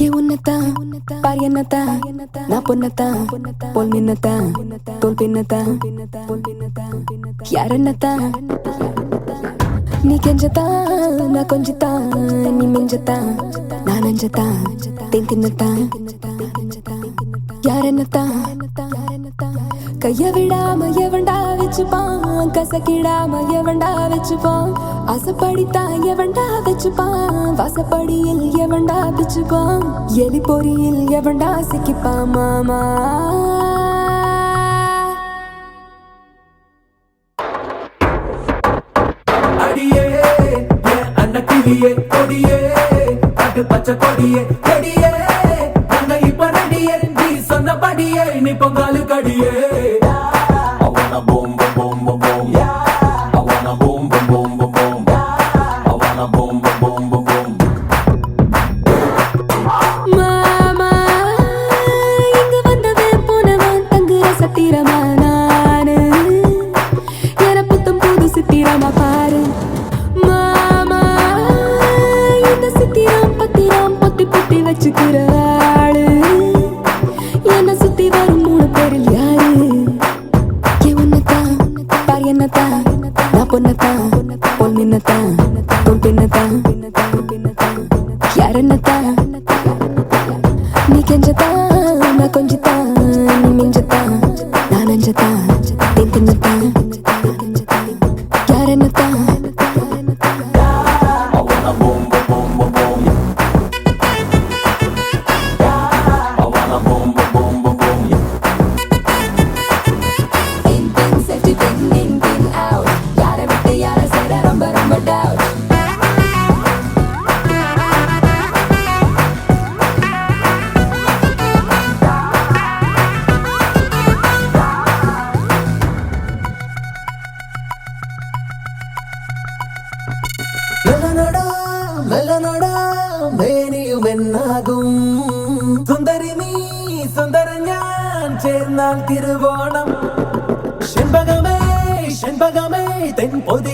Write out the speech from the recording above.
ये उन्नता पारियन्नता ना पुन्नता पोल मिन्नता तोल पिन्नता यारन्नता नी केंजता ना कोंजता नी मिंजता ना नंजता तीन तिन्नता यारन्नता கையவிடாம எவண்டா வச்சுப்பான் கசக்கிடாம எவண்டா வச்சுப்பான் ஆசப்படித்தான் எவண்டா வச்சுப்பான் வாசப்படியில் எவண்டா பிச்சுப்பான் எலி பொறியில் எவண்டா சிக்கிப்பான் மாமா அடியே அன்னக்கிளியே கொடியே அது பச்சை கொடியே கொடியே நாங்க இப்ப நடியே நீ சொன்னபடியே நீ பொங்காலு கடியே నీ కెంజతా నా కొంజతా నీ మింజతా నా నంజతా తిన్ తిన్నతా యారన్నతా മെല്ലനടാ മേനിയും എന്നാകും സുന്ദരി നീ സുന്ദരൻ ഞാൻ ചേർന്നാൽ തിരുവോണം ചെമ്പകമേ തെൻ പൊതിക